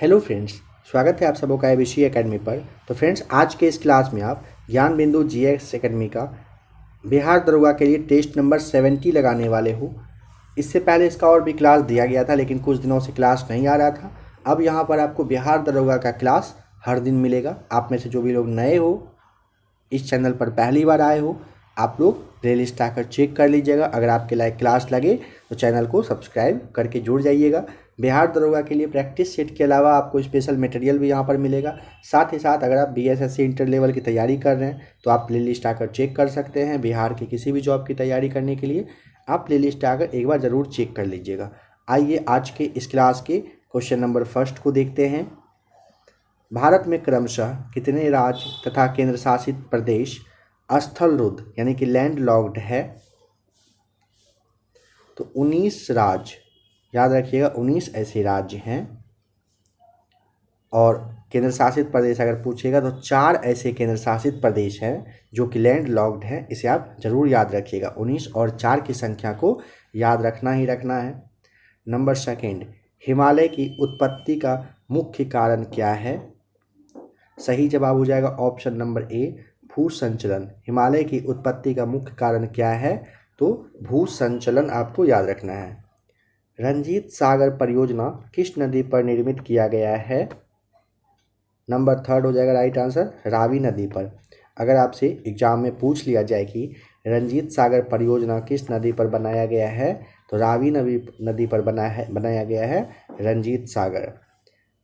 Hello friends, स्वागत है आप सबों का एबीसी एकेडमी पर। तो फ्रेंड्स, आज के इस क्लास में आप ज्ञान बिंदु जीएस एकेडमी का बिहार दरोगा के लिए टेस्ट नंबर 70 लगाने वाले हो। इससे पहले इसका और भी क्लास दिया गया था, लेकिन कुछ दिनों से क्लास नहीं आ रहा था। अब यहाँ पर आपको बिहार दरोगा का क्लास हर दिन मिलेगा। आप में से जो भी लोग नए हो, इस चैनल पर पहली बार आए हो, आप लोग प्लेलिस्ट आकर चेक कर लीजिएगा। अगर आपके लायक क्लास लगे तो चैनल को सब्सक्राइब करके जुड़ जाइएगा। बिहार दरोगा के लिए प्रैक्टिस सेट के अलावा आपको स्पेशल मटेरियल भी यहाँ पर मिलेगा। साथ ही साथ अगर आप बीएसएससी इंटर लेवल की तैयारी कर रहे हैं तो आप प्लेलिस्ट आकर चेक कर सकते हैं। बिहार की किसी भी जॉब की तैयारी करने के लिए आप प्लेलिस्ट आकर एक बार ज़रूर चेक कर लीजिएगा। आइए आज के इस क्लास के क्वेश्चन नंबर फर्स्ट को देखते हैं। भारत में क्रमशः कितने राज्य तथा केंद्र शासित प्रदेश स्थलरुद्ध यानी कि लैंड लॉक्ड है? तो 19 राज्य, याद रखिएगा 19 ऐसे राज्य हैं। और केंद्र शासित प्रदेश अगर पूछेगा तो 4 ऐसे केंद्र शासित प्रदेश हैं जो कि लैंड लॉक्ड हैं। इसे आप जरूर याद रखिएगा। 19 और 4 की संख्या को याद रखना ही रखना है। नंबर सेकेंड, हिमालय की उत्पत्ति का मुख्य कारण क्या है? सही जवाब हो जाएगा ऑप्शन नंबर ए, भू संचलन। हिमालय की उत्पत्ति का मुख्य कारण क्या है? तो भू संचलन आपको याद रखना है। रंजीत सागर परियोजना किस नदी पर निर्मित किया गया है? नंबर थर्ड हो जाएगा राइट आंसर, रावी नदी पर। अगर आपसे एग्जाम में पूछ लिया जाए कि रंजीत सागर परियोजना किस नदी पर बनाया गया है, तो रावी नदी पर बनाया गया है रंजीत सागर।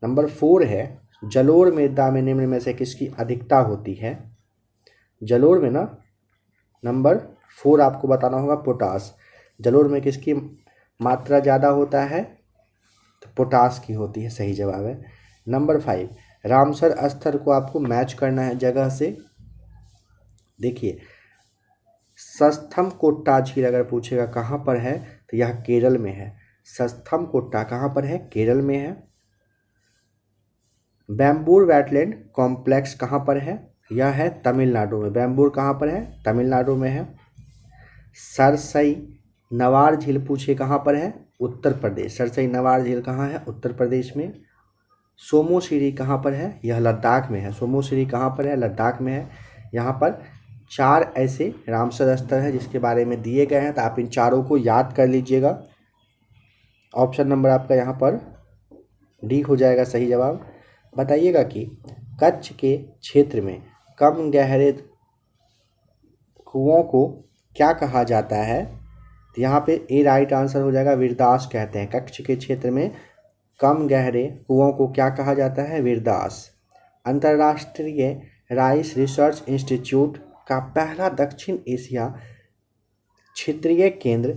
नंबर 4 है, जलोढ़ मृदा में निम्न में से किसकी अधिकता होती है? जलोढ़ में ना नंबर 4 आपको बताना होगा पोटास। जलोढ़ में किसकी मात्रा ज़्यादा होता है? तो पोटास की होती है, सही जवाब है। नंबर 5, रामसर स्थल को आपको मैच करना है जगह से। देखिए, सस्थमकोट्टा झील अगर पूछेगा कहाँ पर है, तो यह केरल में है। सस्थमकोट्टा कहाँ पर है? केरल में है। बैम्बूर वेटलैंड कॉम्प्लेक्स कहाँ पर है? यह है तमिलनाडु में। बैम्बूर कहाँ पर है? तमिलनाडु में है। सरसई नवार झील पूछे कहाँ पर है? उत्तर प्रदेश। सरसई नवार झील कहाँ है? उत्तर प्रदेश में। सोमोश्री कहाँ पर है? यह लद्दाख में है। सोमोश्री कहाँ पर है? लद्दाख में है। यहाँ पर 4 ऐसे रामसर स्थल हैं जिसके बारे में दिए गए हैं, तो आप इन चारों को याद कर लीजिएगा। ऑप्शन नंबर आपका यहाँ पर डी हो जाएगा सही जवाब। बताइएगा कि कच्छ के क्षेत्र में कम गहरे कुओं को क्या कहा जाता है? तो यहाँ पे ए राइट आंसर हो जाएगा, वीरदास कहते हैं। कच्छ के क्षेत्र में कम गहरे कुओं को क्या कहा जाता है? वीरदास। अंतर्राष्ट्रीय राइस रिसर्च इंस्टीट्यूट का पहला दक्षिण एशिया क्षेत्रीय केंद्र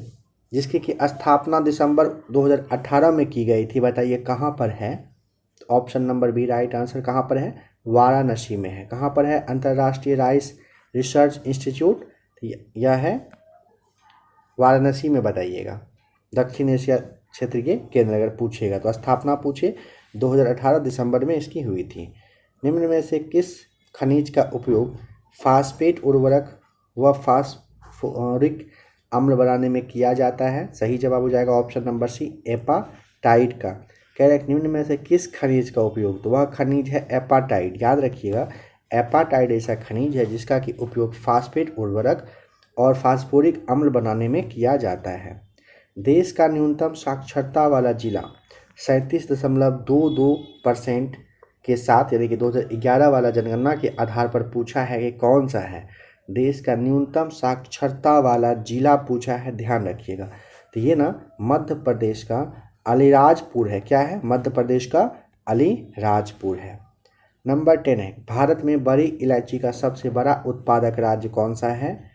जिसकी की स्थापना दिसंबर 2018 में की गई थी, बताइए कहाँ पर है? Option number B right answer कहाँ पर है? वाराणसी में है। कहाँ पर है अंतर्राष्ट्रीय राइस रिसर्च इंस्टीट्यूट? यह है वाराणसी में। बताइएगा दक्षिण एशिया क्षेत्र के केंद्र अगर पूछेगा तो स्थापना पूछे 2018 दिसंबर में इसकी हुई थी। निम्न में से किस खनिज का उपयोग फास्फेट उर्वरक व फास्फोरिक अम्ल बनाने में किया जाता है? सही जवाब हो जाएगा ऑप्शन नंबर सी, एपाटाइट का। कह रहे निम्न में से किस खनिज का उपयोग? तो वह खनिज है एपाटाइट। याद रखिएगा, एपाटाइट ऐसा खनिज है जिसका कि उपयोग फास्फेट उर्वरक और फास्फोरिक अम्ल बनाने में किया जाता है। देश का न्यूनतम साक्षरता वाला जिला 37.22% के साथ, यानी कि 2011 वाला जनगणना के आधार पर पूछा है कि कौन सा है? देश का न्यूनतम साक्षरता वाला जिला पूछा है, ध्यान रखिएगा। तो ये ना मध्य प्रदेश का अलीराजपुर है। क्या है? मध्य प्रदेश का अलीराजपुर है। नंबर 10 है, भारत में बड़ी इलायची का सबसे बड़ा उत्पादक राज्य कौन सा है?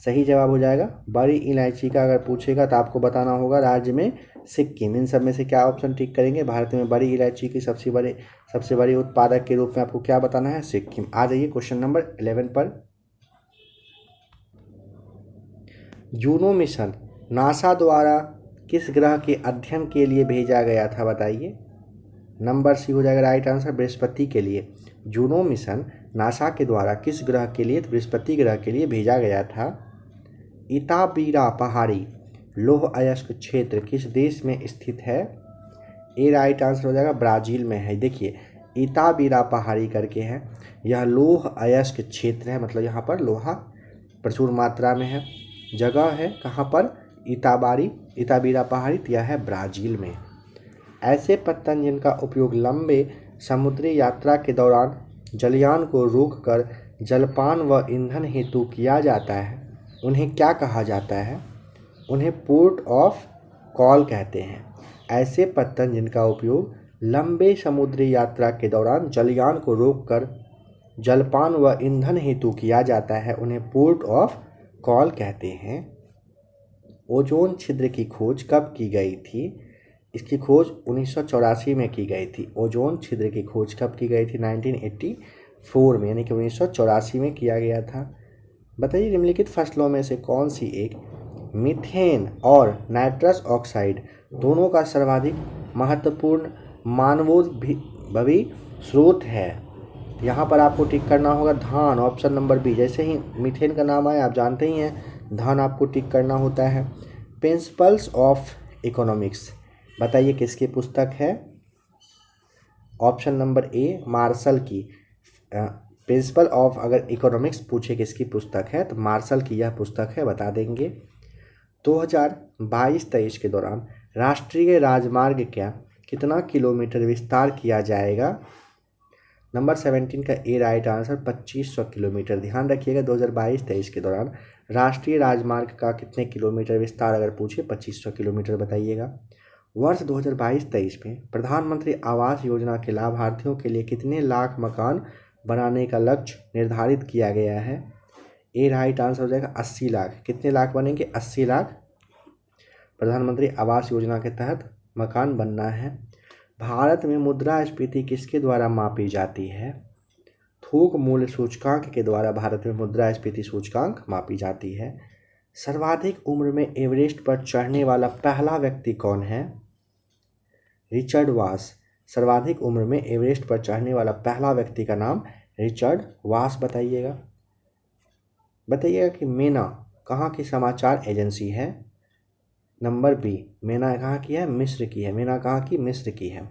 सही जवाब हो जाएगा बड़ी इलायची का अगर पूछेगा तो आपको बताना होगा राज्य में सिक्किम। इन सब में से क्या ऑप्शन टिक करेंगे? भारत में बड़ी इलायची की सबसे बड़ी उत्पादक के रूप में आपको क्या बताना है? सिक्किम। आ जाइए क्वेश्चन नंबर 11 पर। जूनो मिशन नासा द्वारा किस ग्रह के अध्ययन के लिए भेजा गया था? बताइए। नंबर सी हो जाएगा राइट आंसर, बृहस्पति के लिए। जूनो मिशन नासा के द्वारा किस ग्रह के लिए? बृहस्पति ग्रह के लिए भेजा गया था। इताबीरा पहाड़ी लौह अयस्क क्षेत्र किस देश में स्थित है? ए राइट आंसर हो जाएगा, ब्राज़ील में है। देखिए इताबीरा पहाड़ी करके है, यह लौह अयस्क क्षेत्र है, मतलब यहाँ पर लोहा प्रचुर मात्रा में है। जगह है कहाँ पर, इताबीरा पहाड़ी, यह है ब्राज़ील में। ऐसे पत्तन जिनका उपयोग लंबे समुद्री यात्रा के दौरान जलयान को रोककर जलपान व ईंधन हेतु किया जाता है, उन्हें क्या कहा जाता है? उन्हें पोर्ट ऑफ कॉल कहते हैं। ऐसे पत्तन जिनका उपयोग लंबे समुद्री यात्रा के दौरान जलयान को रोककर जलपान व ईंधन हेतु किया जाता है, उन्हें पोर्ट ऑफ कॉल कहते हैं। ओजोन छिद्र की खोज कब की गई थी? इसकी खोज 1984 में की गई थी। ओजोन छिद्र की खोज कब की गई थी? 1984 में, यानी कि 1984 में किया गया था। बताइए निम्नलिखित फसलों में से कौन सी एक मीथेन और नाइट्रस ऑक्साइड दोनों का सर्वाधिक महत्वपूर्ण मानवोद्भवी स्रोत है? यहाँ पर आपको टिक करना होगा धान, ऑप्शन नंबर बी। जैसे ही मीथेन का नाम आया आप जानते ही हैं धान आपको टिक करना होता है। प्रिंसिपल्स ऑफ इकोनॉमिक्स बताइए किसकी पुस्तक है? ऑप्शन नंबर ए मार्शल की। प्रिंसिपल ऑफ अगर इकोनॉमिक्स पूछे किसकी पुस्तक है तो मार्शल की यह पुस्तक है, बता देंगे। 2022-23 के दौरान राष्ट्रीय राजमार्ग क्या कितना किलोमीटर विस्तार किया जाएगा? नंबर 17 का ए राइट आंसर 2500 किलोमीटर। ध्यान रखिएगा 2022-23 के दौरान राष्ट्रीय राजमार्ग का कितने किलोमीटर विस्तार अगर पूछे 2500 किलोमीटर बताइएगा। वर्ष 2022-23 में प्रधानमंत्री आवास योजना के लाभार्थियों के लिए कितने लाख मकान बनाने का लक्ष्य निर्धारित किया गया है? ए राइट आंसर हो जाएगा 80 लाख। कितने लाख बनेंगे? 80 लाख प्रधानमंत्री आवास योजना के तहत मकान बनना है। भारत में मुद्रास्फीति किसके द्वारा मापी जाती है? थोक मूल्य सूचकांक के द्वारा भारत में मुद्रास्फीति सूचकांक मापी जाती है। सर्वाधिक उम्र में एवरेस्ट पर चढ़ने वाला पहला व्यक्ति कौन है? रिचर्ड वास। सर्वाधिक उम्र में एवरेस्ट पर चढ़ने वाला पहला व्यक्ति का नाम रिचर्ड वास। बताइएगा कि मेना कहाँ की समाचार एजेंसी है? नंबर बी, मेना कहाँ की है? मिस्र की है। मेना कहाँ की? मिस्र की है।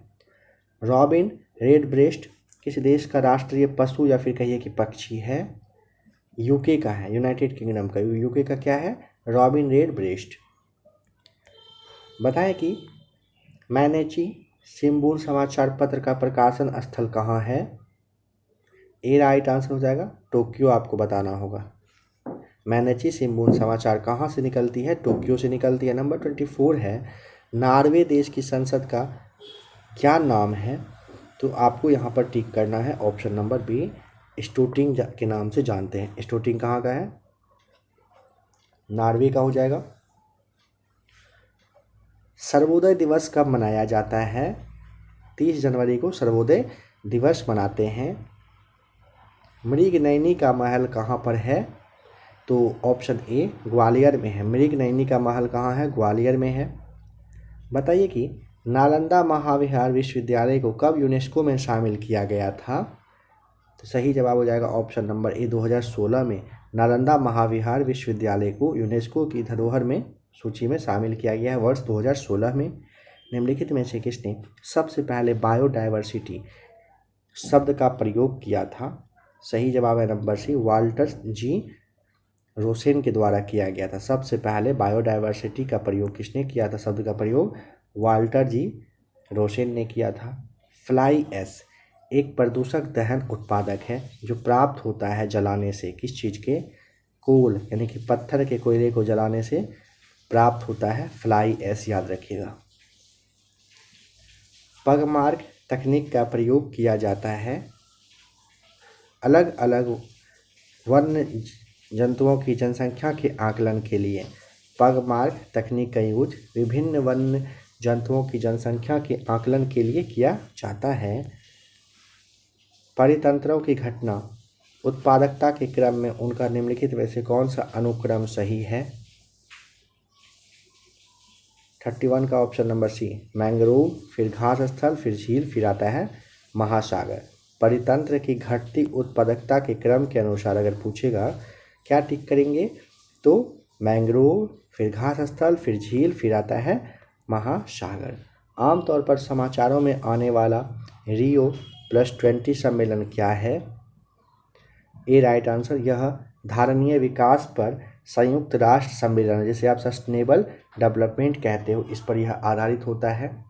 रॉबिन रेडब्रेस्ट किस देश का राष्ट्रीय पशु या फिर कहिए कि पक्षी है? यूके का है, यूनाइटेड किंगडम का। यूके का क्या है? रॉबिन रेडब्रेस्ट। बताएं कि मैनेची सिम्बूल समाचार पत्र का प्रकाशन स्थल कहाँ है? ए राइट आंसर हो जाएगा टोक्यो। आपको बताना होगा मैनेची सिम्बूल समाचार कहाँ से निकलती है? टोक्यो से निकलती है। नंबर 24 है नॉर्वे देश की संसद का क्या नाम है? तो आपको यहाँ पर टिक करना है ऑप्शन नंबर बी, स्टोटिंग के नाम से जानते हैं। स्टोटिंग कहाँ का है? नॉर्वे का हो जाएगा। सर्वोदय दिवस कब मनाया जाता है? 30 जनवरी को सर्वोदय दिवस मनाते हैं। मृगनयनी का महल कहाँ पर है? तो ऑप्शन ए ग्वालियर में है। मृगनयनी का महल कहाँ है? ग्वालियर में है। बताइए कि नालंदा महाविहार विश्वविद्यालय को कब यूनेस्को में शामिल किया गया था? तो सही जवाब हो जाएगा ऑप्शन नंबर ए 2016 में नालंदा महाविहार विश्वविद्यालय को यूनेस्को की धरोहर में सूची में शामिल किया गया है वर्ष 2016 में। निम्नलिखित में से किसने सबसे पहले बायोडायवर्सिटी शब्द का प्रयोग किया था? सही जवाब है number C, Walter G Rosen के द्वारा किया गया था। सबसे पहले बायोडायवर्सिटी का प्रयोग किसने किया था? शब्द का प्रयोग वाल्टर जी रोसेन ने किया था। फ्लाई ऐश एक प्रदूषक दहन उत्पादक है जो प्राप्त होता है जलाने से। किस चीज़ के? कोल, यानी कि पत्थर के कोयले को जलाने से प्राप्त होता है फ्लाई ऐश, याद रखिएगा। पगमार्क तकनीक का प्रयोग किया जाता है अलग अलग वन्य जंतुओं की जनसंख्या के आकलन के लिए। पगमार्क तकनीक का यूज विभिन्न वन्य जंतुओं की जनसंख्या के आकलन के लिए किया जाता है। परितंत्रों की घटना उत्पादकता के क्रम में उनका निम्नलिखित में से कौन सा अनुक्रम सही है? 31 का ऑप्शन नंबर सी, मैंग्रोव, फिर घास स्थल, फिर झील, फिर आता है महासागर। परितंत्र की घटती उत्पादकता के क्रम के अनुसार अगर पूछेगा क्या टिक करेंगे? तो मैंग्रोव, फिर घास स्थल, फिर झील, फिर आता है महासागर। आमतौर पर समाचारों में आने वाला Rio+20 सम्मेलन क्या है? ए राइट आंसर, यह धारणीय विकास पर संयुक्त राष्ट्र सम्मेलन है, जिसे आप सस्टेनेबल डेवलपमेंट कहते हो, इस पर यह आधारित होता है।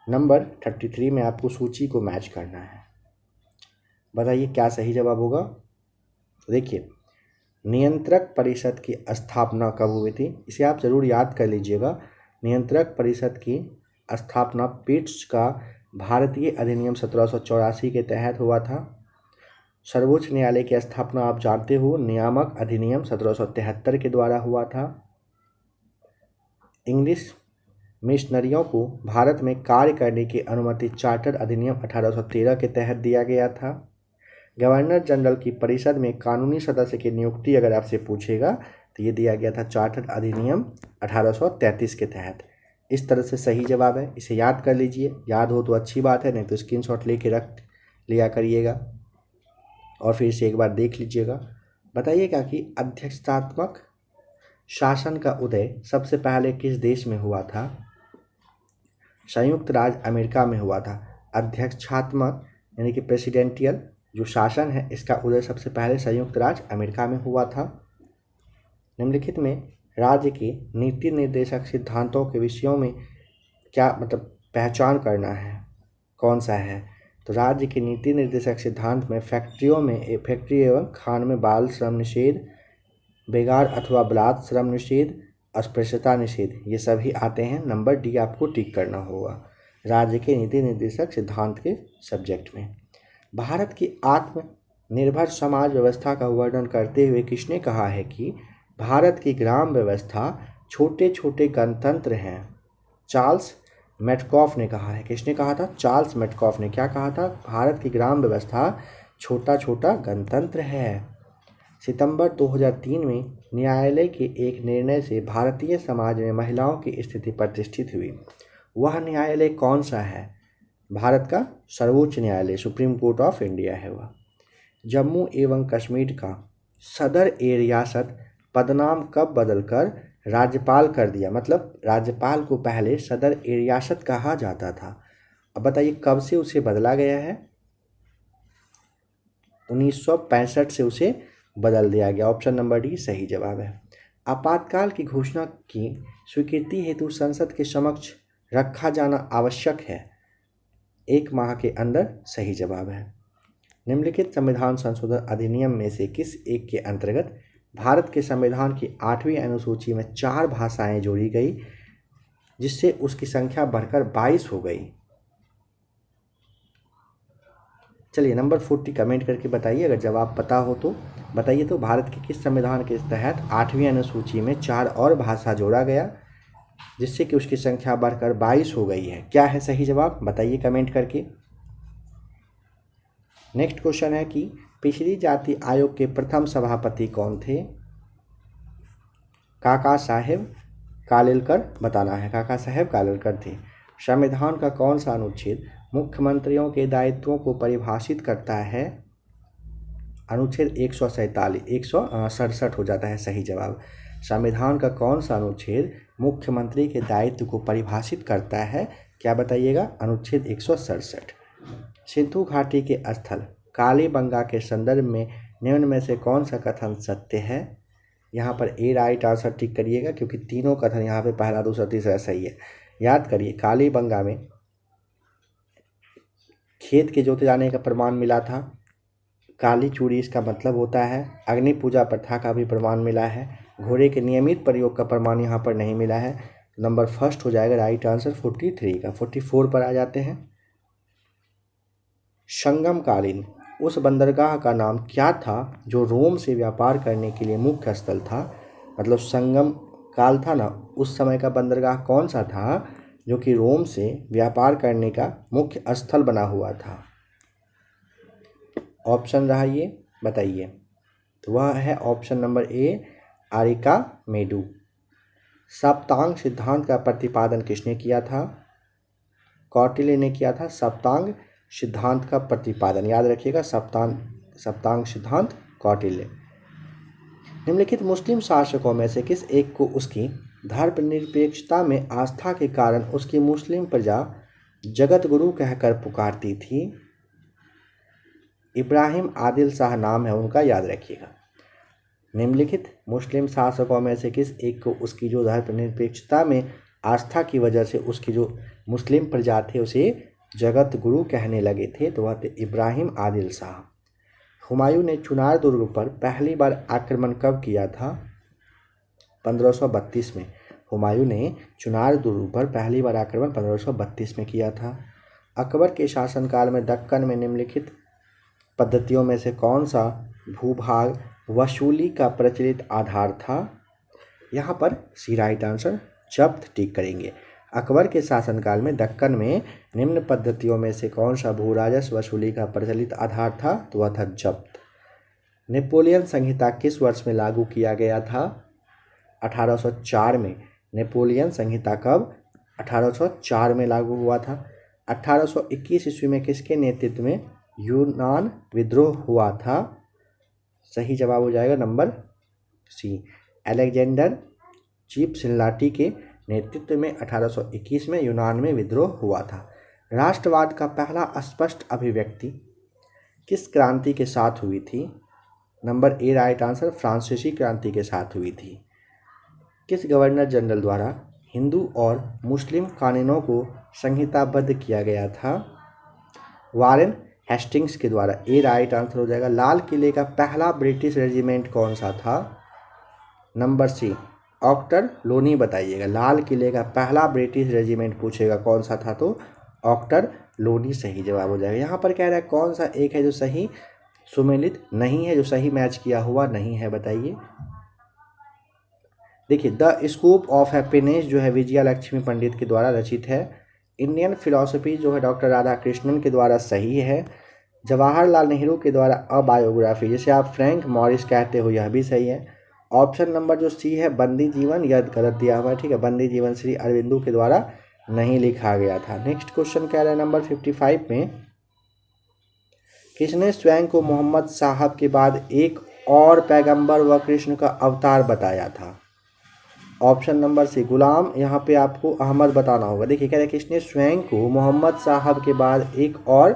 नंबर 33 में आपको सूची को मैच करना है। बताइए क्या सही जवाब होगा। तो देखिए, नियंत्रक परिषद की स्थापना कब हुई थी, इसे आप जरूर याद कर लीजिएगा। नियंत्रक परिषद की स्थापना पिट्स का भारतीय अधिनियम 1784 के तहत हुआ था। सर्वोच्च न्यायालय की स्थापना आप जानते हो, नियामक अधिनियम 1773 के द्वारा हुआ था। इंग्लिश मिशनरियों को भारत में कार्य करने की अनुमति चार्टर अधिनियम 1813 के तहत दिया गया था। गवर्नर जनरल की परिषद में कानूनी सदस्य की नियुक्ति अगर आपसे पूछेगा तो ये दिया गया था चार्टर अधिनियम 1833 के तहत। इस तरह से सही जवाब है, इसे याद कर लीजिए। याद हो तो अच्छी बात है, नहीं तो स्क्रीनशॉट लेके रख लिया करिएगा और फिर इसे एक बार देख लीजिएगा। बताइएगा कि अध्यक्षतात्मक शासन का उदय सबसे पहले किस देश में हुआ था? संयुक्त राज्य अमेरिका में हुआ था। अध्यक्षात्मक यानी कि प्रेसिडेंटियल जो शासन है, इसका उदय सबसे पहले संयुक्त राज्य अमेरिका में हुआ था। निम्नलिखित में राज्य के नीति निर्देशक सिद्धांतों के विषयों में क्या पहचान करना है, कौन सा है? तो राज्य के नीति निर्देशक सिद्धांत में फैक्ट्री एवं खान में बाल श्रम निषेध, बेगार अथवा बलात् श्रम निषेध, अस्पृश्यता निषेध, ये सभी आते हैं। नंबर डी आपको टिक करना होगा राज्य के नीति निर्देशक सिद्धांत के सब्जेक्ट में। भारत की आत्मनिर्भर समाज व्यवस्था का वर्णन करते हुए किसने कहा है कि भारत की ग्राम व्यवस्था छोटे छोटे गणतंत्र हैं? चार्ल्स मेटकॉफ ने कहा है। किसने कहा था? चार्ल्स मेटकॉफ ने क्या कहा था? भारत की ग्राम व्यवस्था छोटा छोटा गणतंत्र है। सितंबर 2003 में न्यायालय के एक निर्णय से भारतीय समाज में महिलाओं की स्थिति प्रतिष्ठित हुई। वह न्यायालय कौन सा है? भारत का सर्वोच्च न्यायालय, सुप्रीम कोर्ट ऑफ इंडिया है वह। जम्मू एवं कश्मीर का सदर ए रियासत पदनाम कब बदलकर राज्यपाल कर दिया? मतलब राज्यपाल को पहले सदर ए रियासत कहा जाता था, अब बताइए कब से उसे बदला गया है? 1965 से उसे बदल दिया गया। ऑप्शन नंबर डी सही जवाब है। आपातकाल की घोषणा की स्वीकृति हेतु संसद के समक्ष रखा जाना आवश्यक है, 1 माह के अंदर, सही जवाब है। निम्नलिखित संविधान संशोधन अधिनियम में से किस एक के अंतर्गत भारत के संविधान की 8वीं अनुसूची में 4 भाषाएं जोड़ी गई, जिससे उसकी संख्या बढ़कर 22 हो गई? चलिए नंबर 40 कमेंट करके बताइए अगर जवाब पता हो तो बताइए। तो भारत के किस संविधान के तहत 8वीं अनुसूची में 4 और भाषा जोड़ा गया, जिससे कि उसकी संख्या बढ़कर 22 हो गई है? क्या है सही जवाब, बताइए कमेंट करके। नेक्स्ट क्वेश्चन है कि पिछड़ी जाति आयोग के प्रथम सभापति कौन थे? काका साहेब कालेलकर, बताना है। काका साहेब कालेलकर थे। संविधान का कौन सा अनुच्छेद मुख्यमंत्रियों के दायित्वों को परिभाषित करता है? अनुच्छेद 167 हो जाता है सही जवाब। संविधान का कौन सा अनुच्छेद मुख्यमंत्री के दायित्व को परिभाषित करता है? क्या बताइएगा? अनुच्छेद 167। सिंधु घाटी के स्थल कालीबंगा के संदर्भ में निम्न में से कौन सा कथन सत्य है? यहाँ पर ए राइट आंसर टिक करिएगा, क्योंकि तीनों कथन यहाँ पे पहला दूसरा तीसरा सही है। याद करिए, कालीबंगा में खेत के जोते जाने का प्रमाण मिला था, काली चूड़ी इसका मतलब होता है, अग्नि पूजा प्रथा का भी प्रमाण मिला है, घोड़े के नियमित प्रयोग का प्रमाण यहाँ पर नहीं मिला है। नंबर फर्स्ट हो जाएगा राइट आंसर 43 का। 44 पर आ जाते हैं। संगमकालीन उस बंदरगाह का नाम क्या था जो रोम से व्यापार करने के लिए मुख्य स्थल था? मतलब संगम काल था ना, उस समय का बंदरगाह कौन सा था जो कि रोम से व्यापार करने का मुख्य स्थल बना हुआ था? ऑप्शन रहा ये, बताइए। तो वह है ऑप्शन नंबर ए, आरिका मेडू। सप्तांग सिद्धांत का प्रतिपादन किसने किया था? कौटिल्य ने किया था सप्तांग सिद्धांत का प्रतिपादन। याद रखिएगा, सप्तांग सिद्धांत कौटिल्य। निम्नलिखित मुस्लिम शासकों में से किस एक को उसकी धर्मनिरपेक्षता में आस्था के कारण उसकी मुस्लिम प्रजा जगत गुरु कहकर पुकारती थी। इब्राहिम आदिल शाह नाम है उनका, याद रखिएगा। निम्नलिखित मुस्लिम शासकों में से किस एक को उसकी जो धर्मनिरपेक्षता में आस्था की वजह से उसकी जो मुस्लिम प्रजा थे उसे जगत गुरु कहने लगे थे? तो वह थे इब्राहिम आदिल शाह। हुमायूं ने चुनार दुर्ग पर पहली बार आक्रमण कब किया था? 1532 में। हुमायूं ने चुनार दुर्ग पर पहली बार आक्रमण 1532 में किया था। अकबर के शासनकाल में दक्कन में निम्नलिखित पद्धतियों में से कौन सा भूभाग वसूली का प्रचलित आधार था? यहाँ पर सी राइट आंसर, जब्त टिक करेंगे। अकबर के शासनकाल में दक्कन में निम्न पद्धतियों में से कौन सा भू राजस्व वसूली का प्रचलित आधार था? तो वह था जब्त। नेपोलियन संहिता किस वर्ष में लागू किया गया था? 1804 में। नेपोलियन संहिता कब? 1804 में लागू हुआ था। 1821 ईस्वी में किसके नेतृत्व में यूनान विद्रोह हुआ था? सही जवाब हो जाएगा नंबर सी, अलेक्जेंडर चिपसिलाटी के नेतृत्व में 1821 में यूनान में विद्रोह हुआ था। राष्ट्रवाद का पहला स्पष्ट अभिव्यक्ति किस क्रांति के साथ हुई थी? नंबर ए राइट आंसर, फ्रांसीसी क्रांति के साथ हुई थी। किस गवर्नर जनरल द्वारा हिंदू और मुस्लिम कानूनों को संहिताबद्ध किया गया था? वारेन हेस्टिंग्स के द्वारा। ए राइट आंसर हो जाएगा। लाल किले का पहला ब्रिटिश रेजिमेंट कौन सा था? नंबर सी, ऑक्टर लोनी बताइएगा। लाल किले का पहला ब्रिटिश रेजिमेंट पूछेगा कौन सा था तो ऑक्टर लोनी सही जवाब हो जाएगा। यहाँ पर कह रहा है कौन सा एक है जो सही सुमेलित नहीं है, जो सही मैच किया हुआ नहीं है, बताइए। देखिए, द स्कूप ऑफ हैप्पीनेस जो है विजया लक्ष्मी पंडित के द्वारा रचित है। इंडियन फिलॉसफी जो है डॉक्टर राधा कृष्णन के द्वारा सही है। जवाहरलाल नेहरू के द्वारा अ बायोग्राफी जिसे आप फ्रैंक मॉरिस कहते हो, यह भी सही है। ऑप्शन नंबर जो सी है बंदी जीवन, यह गलत दिया हुआ है, ठीक है। बंदी जीवन श्री अरविंदो के द्वारा नहीं लिखा गया था। नेक्स्ट क्वेश्चन कह रहा है नंबर 55 में, किसने स्वयं को मोहम्मद साहब के बाद एक और पैगंबर व कृष्ण का अवतार बताया था? ऑप्शन नंबर सी गुलाम, यहाँ पे आपको अहमद बताना होगा। देखिए कह रहे हैं किसने स्वयं को मोहम्मद साहब के बाद एक और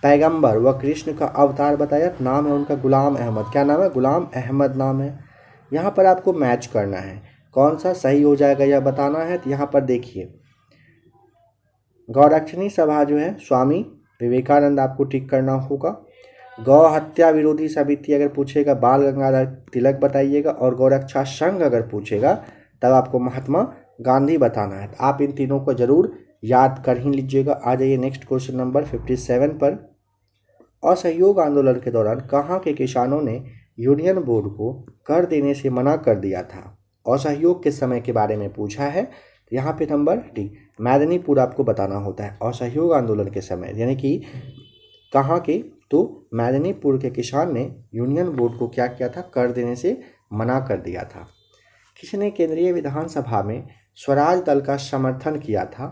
पैगंबर व कृष्ण का अवतार बताया? नाम है उनका गुलाम अहमद। क्या नाम है? गुलाम अहमद नाम है। यहाँ पर आपको मैच करना है, कौन सा सही हो जाएगा यह बताना है। तो यहाँ पर देखिए, गौरक्षणी सभा जो है स्वामी विवेकानंद आपको टिक करना होगा। गौ हत्या विरोधी समिति अगर पूछेगा बाल गंगाधर तिलक बताइएगा, और गौरक्षा संघ अगर पूछेगा तब आपको महात्मा गांधी बताना है। तो आप इन तीनों को जरूर याद कर ही लीजिएगा। आ जाइए नेक्स्ट क्वेश्चन नंबर 57 पर। असहयोग आंदोलन के दौरान कहाँ के किसानों ने यूनियन बोर्ड को कर देने से मना कर दिया था? असहयोग के समय के बारे में पूछा है। यहाँ पे नंबर डी मैदिनीपुर आपको बताना होता है। असहयोग आंदोलन के समय यानी कि कहाँ के? तो मैदिनीपुर के किसान ने यूनियन बोर्ड को क्या किया था? कर देने से मना कर दिया था। किसने केंद्रीय विधानसभा में स्वराज दल का समर्थन किया था?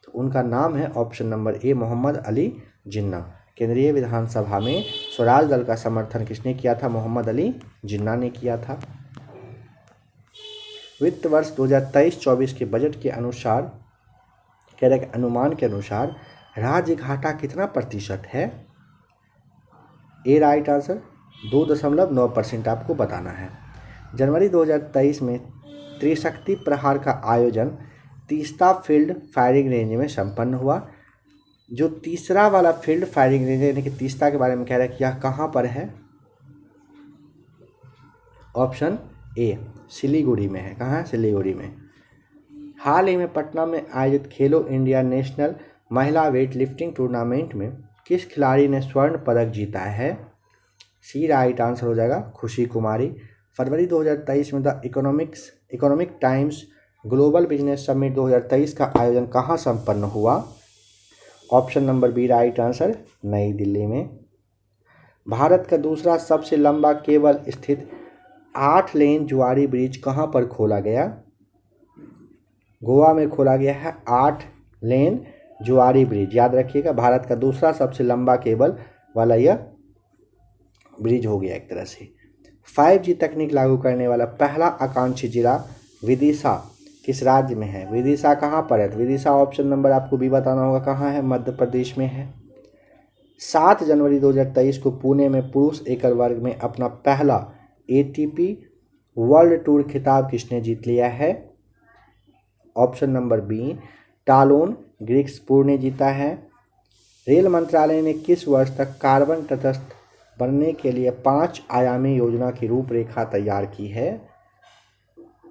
तो उनका नाम है option number A Mohammad Ali Jinnah. केंद्रीय विधानसभा में स्वराज दल का समर्थन किसने किया था? मोहम्मद अली जिन्ना ने किया था। वित्त वर्ष 2023-24 के बजट के अनुसार कह रहे अनुमान के अनुसार राज्य घाटा कितना प्रतिशत है? ए राइट आंसर 2.9% आपको बताना है। जनवरी 2023 में त्रिशक्ति प्रहार का आयोजन तीस्ता फील्ड फायरिंग रेंज में संपन्न हुआ। जो तीसरा वाला फील्ड फायरिंग रेंज यानी कि तीस्ता के बारे में कह रहा है कि यह कहाँ पर है? ऑप्शन ए सिलीगुड़ी में है। कहाँ है? सिलीगुड़ी में। हाल ही में पटना में आयोजित खेलो इंडिया नेशनल महिला वेट लिफ्टिंग टूर्नामेंट में किस खिलाड़ी ने स्वर्ण पदक जीता है? सी राइट आंसर हो जाएगा खुशी कुमारी। फरवरी 2023 में the Economic Times Global Business Summit 2023 का आयोजन कहाँ संपन्न हुआ? Option number B right answer New Delhi में। भारत का दूसरा सबसे लंबा केबल स्थित 8 लेन जुआरी ब्रिज कहाँ पर खोला गया? गोवा में खोला गया है 8 लेन जुआरी ब्रिज। याद रखिएगा, भारत का दूसरा सबसे लंबा केबल वाला यह ब्रिज हो गया एक तरह से। 5G तकनीक लागू करने वाला पहला आकांक्षी जिला विदिशा किस राज्य में है? विदिशा कहाँ पर है? तो विदिशा ऑप्शन नंबर आपको भी बताना होगा कहाँ है, मध्य प्रदेश में है। 7 जनवरी 2023 को पुणे में पुरुष एकल वर्ग में अपना पहला ATP वर्ल्ड टूर खिताब किसने जीत लिया है? Option number B Tallon Griekspoor ने जीता है। रेल मंत्रालय ने किस वर्ष तक कार्बन तटस्थ बनने के लिए 5 आयामी योजना की रूपरेखा तैयार की है?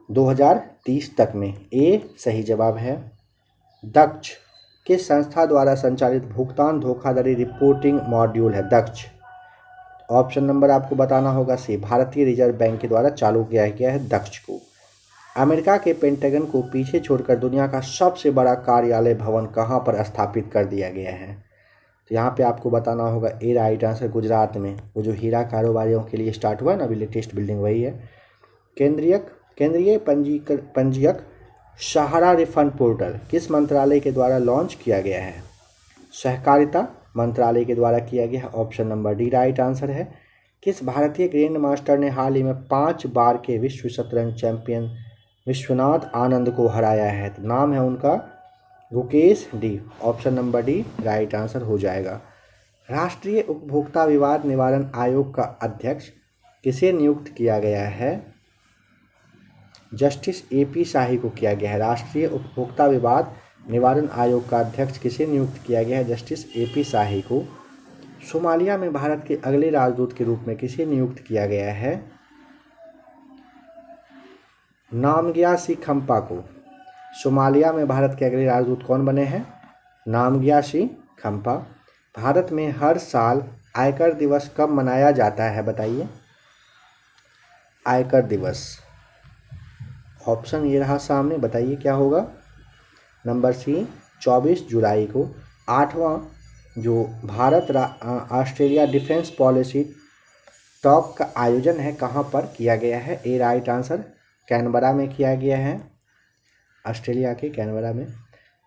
2030 तक में। ए सही जवाब है। दक्ष किस संस्था द्वारा संचालित भुगतान धोखाधड़ी रिपोर्टिंग मॉड्यूल है? दक्ष ऑप्शन नंबर आपको बताना होगा सी भारतीय रिजर्व बैंक के द्वारा चालू किया गया है दक्ष को। अमेरिका के पेंटागन को पीछे छोड़कर दुनिया का सबसे बड़ा कार्यालय भवन कहाँ पर स्थापित कर दिया गया है? तो यहाँ पे आपको बताना होगा ए राइट आंसर, गुजरात में। वो जो हीरा कारोबारियों के लिए स्टार्ट हुआ ना अभी लेटेस्ट बिल्डिंग वही है। केंद्रीय पंजीयक सहारा रिफंड पोर्टल किस मंत्रालय के द्वारा लॉन्च किया गया है? सहकारिता मंत्रालय के द्वारा किया गया है। Option number D right answer है। किस भारतीय ग्रैंड मास्टर ने हाल ही में 5 बार के विश्व शतरंज चैंपियन विश्वनाथ आनंद को हराया है? तो नाम है उनका Gukesh D. Option number D right answer हो जाएगा। राष्ट्रीय उपभोक्ता विवाद निवारण आयोग का अध्यक्ष किसे नियुक्त किया गया है? जस्टिस AP शाही को किया गया है। राष्ट्रीय उपभोक्ता विवाद निवारण आयोग का अध्यक्ष किसे नियुक्त किया गया है? जस्टिस AP शाही को। सोमालिया में भारत के अगले राजदूत के रूप में किसे नियुक्त किया गया है? नामग्यासी खम्पा को। सोमालिया में भारत के अगले राजदूत कौन बने हैं? नामग्यासी खम्पा। भारत में हर साल आयकर दिवस कब मनाया जाता है बताइए? आयकर दिवस ऑप्शन ये रहा सामने, बताइए क्या होगा? नंबर सी 24 जुलाई को। 8वां जो Bharat Australia defence policy talk का आयोजन है कहाँ पर किया गया है? ए राइट आंसर, कैनबरा में किया गया है, ऑस्ट्रेलिया के कैनबरा में।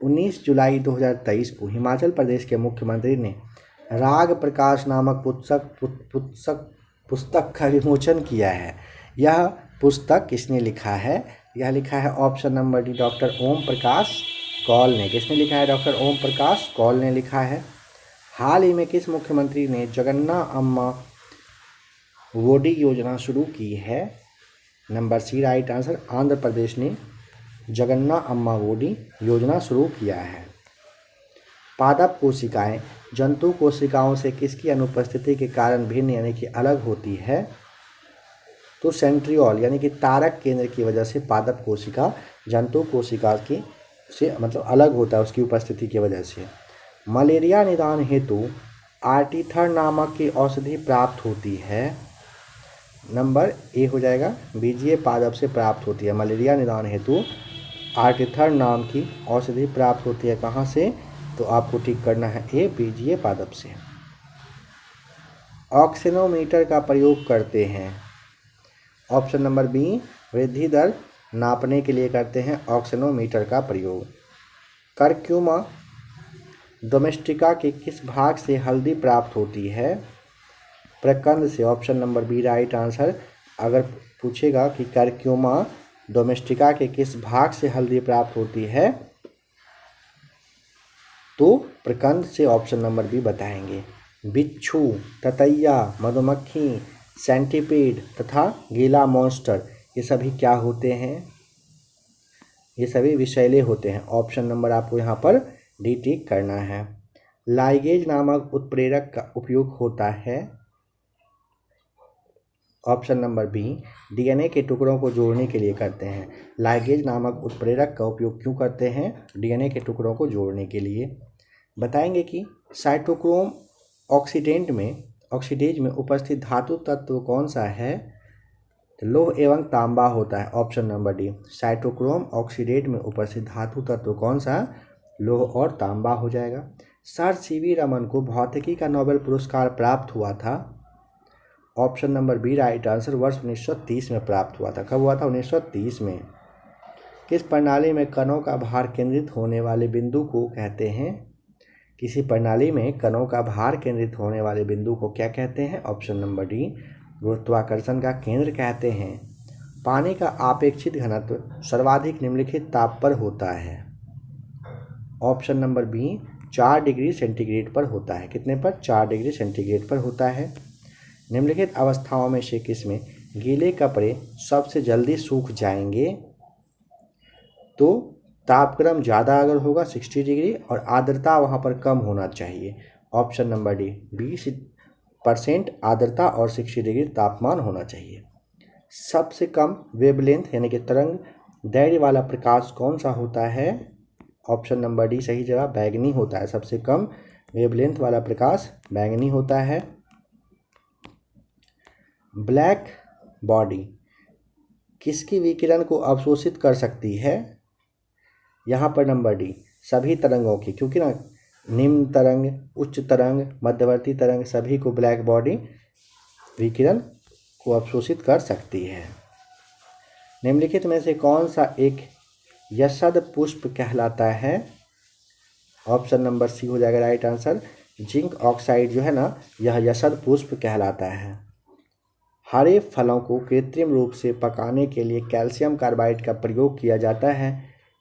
19 जुलाई 2023 को हिमाचल प्रदेश के मुख्यमंत्री ने राग प्रकाश नामक पुस्तक का विमोचन किया है। यह पुस्तक किसने लिखा है? यह लिखा है option number D doctor Om Prakash Kaul ने। किसने लिखा है? डॉक्टर ओम प्रकाश कौल ने लिखा है। हाल ही में किस मुख्यमंत्री ने जगन्ना अम्मा वोडी योजना शुरू की है? Number C right answer, Andhra Pradesh ने जगन्ना अम्मा वोडी योजना शुरू किया है। पादप कोशिकाएं जंतु कोशिकाओं से किसकी अनुपस्थिति के कारण भिन्न यानी कि अलग होती है? तो सेंट्रियोल यानी कि तारक केंद्र की वजह से पादप कोशिका जंतु कोशिका की से मतलब अलग होता है उसकी उपस्थिति की वजह से। मलेरिया निदान हेतु आर्टीथर नामक की औषधि प्राप्त होती है। नंबर ए हो जाएगा, बीजीय पादप से प्राप्त होती है। मलेरिया निदान हेतु आर्टीथर नाम की औषधि प्राप्त होती है कहाँ से? तो आपको ठीक करना है ए बीजीय पादप से। ऑक्सीनोमीटर का प्रयोग करते हैं। ऑप्शन नंबर बी वृद्धि दर नापने के लिए करते हैं ऑक्सीनोमीटर का प्रयोग। करक्यूमा डोमेस्टिका के किस भाग से हल्दी प्राप्त होती है? प्रकंद से। Option number B right answer. अगर पूछेगा कि करक्यूमा डोमेस्टिका के किस भाग से हल्दी प्राप्त होती है तो प्रकंद से ऑप्शन नंबर बी बताएंगे। बिच्छू, ततैया, मधुमक्खी, सेंटीपीड तथा गीला मॉन्स्टर ये सभी क्या होते हैं? ये सभी विषैले होते हैं। ऑप्शन नंबर आपको यहाँ पर डी टिक करना है। लाइगेज नामक उत्प्रेरक का उपयोग होता है। ऑप्शन नंबर बी डीएनए के टुकड़ों को जोड़ने के लिए करते हैं। लाइगेज नामक उत्प्रेरक का उपयोग क्यों करते हैं? डीएनए के टुकड़ों को जोड़ने के लिए। बताएंगे कि साइटोक्रोम ऑक्सीडेज में उपस्थित धातु तत्व कौन सा है? तो लौह एवं तांबा होता है। Option number D cytochrome oxidase में उपस्थित धातु तत्व कौन सा? लौह और तांबा हो जाएगा। सर सीवी रमन को भौतिकी का नोबेल पुरस्कार प्राप्त हुआ था। Option number B right answer, वर्ष 1930 में प्राप्त हुआ था। कब हुआ था? 1930 में। किस प्रणाली में कणों का भार केंद्रित होने वाले बिंदु को कहते हैं? किसी प्रणाली में कणों का भार केंद्रित होने वाले बिंदु को क्या कहते हैं? ऑप्शन नंबर डी गुरुत्वाकर्षण का केंद्र कहते हैं। पानी का अपेक्षित घनत्व सर्वाधिक निम्नलिखित ताप पर होता है। Option number B 4 degree centigrade पर होता है। कितने पर? 4 डिग्री सेंटीग्रेड पर होता है। निम्नलिखित अवस्थाओं में से किसमें गीले कपड़े सबसे जल्दी सूख जाएंगे? तो तापक्रम ज़्यादा अगर होगा 60 डिग्री और आर्द्रता वहाँ पर कम होना चाहिए। ऑप्शन नंबर डी 20% आर्द्रता और 60 डिग्री तापमान होना चाहिए। सबसे कम वेवलेंथ यानी कि तरंग दैर्ध्य वाला प्रकाश कौन सा होता है? ऑप्शन नंबर डी सही जवाब बैंगनी होता है। सबसे कम वेवलेंथ वाला प्रकाश बैंगनी होता है। ब्लैक बॉडी किसकी विकिरण को अवशोषित कर सकती है? यहाँ पर नंबर डी सभी तरंगों की, क्योंकि ना निम्न तरंग, उच्च तरंग, मध्यवर्ती तरंग सभी को ब्लैक बॉडी विकिरण को अवशोषित कर सकती है। निम्नलिखित में से कौन सा एक यशद पुष्प कहलाता है? ऑप्शन नंबर सी हो जाएगा राइट आंसर। जिंक ऑक्साइड जो है ना, यह यशद पुष्प कहलाता है। हरे फलों को कृत्रिम रूप से पकाने के लिए कैल्शियम कार्बाइड का प्रयोग किया जाता है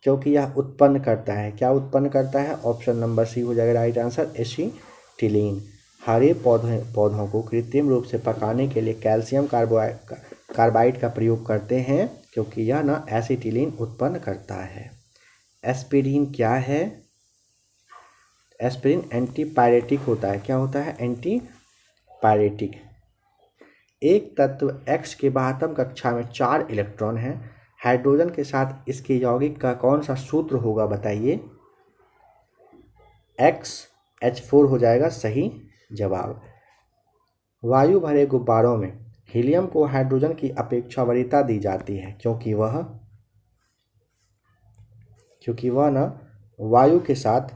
क्योंकि यह उत्पन्न करता है, क्या उत्पन्न करता है? ऑप्शन नंबर सी हो जाएगा राइट आंसर एसिटिलीन। हरे पौधों को कृत्रिम रूप से पकाने के लिए कैल्शियम कार्बाइड का प्रयोग करते हैं क्योंकि यह ना एसिटिलीन उत्पन्न करता है। एस्पिरिन क्या है? एस्पिरिन एंटीपायरेटिक होता है। क्या होता है? एंटीपायरेटिक। एक तत्व X के बाह्यतम कक्षा में 4 इलेक्ट्रॉन हैं। हाइड्रोजन के साथ इसके यौगिक का कौन सा सूत्र होगा बताइए? XH4 हो जाएगा सही जवाब। वायु भरे गुब्बारों में हीलियम को हाइड्रोजन की अपेक्षा वरीयता दी जाती है क्योंकि वह ना वायु के साथ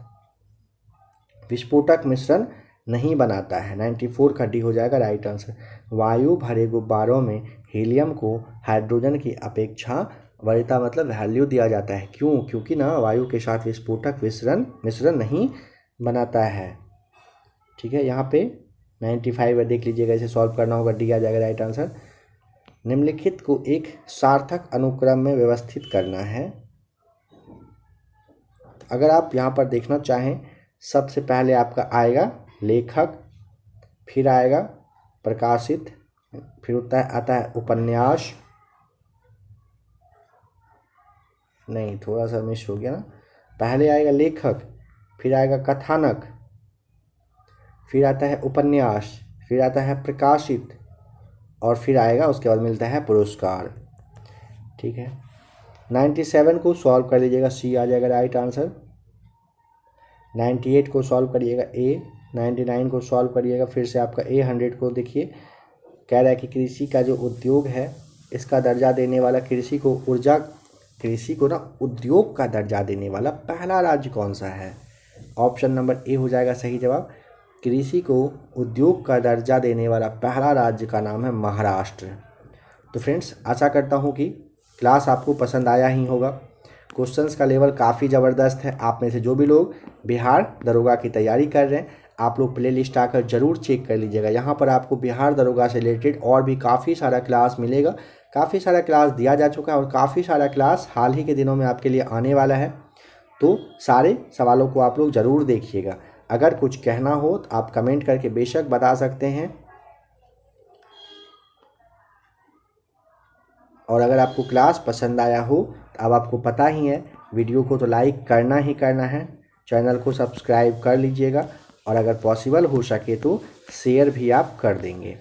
विस्फोटक मिश्रण नहीं बनाता है। 94 का डी हो जाएगा राइट आंसर। वायु भरे गुब्बारों में हीलियम को हाइड्रोजन की अपेक्षा वरीयता मतलब वैल्यू दिया जाता है। क्यों? क्योंकि ना वायु के साथ विस्फोटक मिश्रण नहीं बनाता है। ठीक है, यहाँ पे 95 देख लीजिएगा, इसे सॉल्व करना होगा, डी आ जाएगा राइट आंसर। निम्नलिखित को एक सार्थक अनुक्रम में व्यवस्थित करना है। अगर आप यहाँ पर देखना चाहें, सबसे पहले आपका आएगा लेखक, फिर आएगा प्रकाशित, फिर आता है उपन्यास, नहीं थोड़ा सा मिस हो गया ना, पहले आएगा लेखक, फिर आएगा कथानक, फिर आता है उपन्यास, फिर आता है प्रकाशित और फिर आएगा उसके बाद मिलता है पुरस्कार। ठीक है, 97 को सॉल्व कर लीजिएगा, सी आ जाएगा राइट आंसर। 98 को सॉल्व करिएगा ए, 99 को सॉल्व करिएगा फिर से आपका ए। 100 को देखिए, कह रहा है कि कृषि का जो उद्योग है इसका दर्जा देने वाला, कृषि को ना उद्योग का दर्जा देने वाला पहला राज्य कौन सा है? ऑप्शन नंबर ए हो जाएगा सही जवाब। कृषि को उद्योग का दर्जा देने वाला पहला राज्य का नाम है महाराष्ट्र। तो फ्रेंड्स, आशा करता हूँ कि क्लास आपको पसंद आया ही होगा। क्वेश्चंस का लेवल काफ़ी ज़बरदस्त है। आप में से जो भी लोग बिहार दरोगा की तैयारी कर रहे हैं, आप लोग प्ले लिस्ट आकर ज़रूर चेक कर लीजिएगा। यहाँ पर आपको बिहार दरोगा से रिलेटेड और भी काफ़ी सारा क्लास मिलेगा। काफ़ी सारा क्लास दिया जा चुका है और काफ़ी सारा क्लास हाल ही के दिनों में आपके लिए आने वाला है। तो सारे सवालों को आप लोग ज़रूर देखिएगा। अगर कुछ कहना हो तो आप कमेंट करके बेशक बता सकते हैं। और अगर आपको क्लास पसंद आया हो तो अब आपको पता ही है, वीडियो को तो लाइक करना ही करना है, चैनल को सब्सक्राइब कर लीजिएगा और अगर पॉसिबल हो सके तो शेयर भी आप कर देंगे।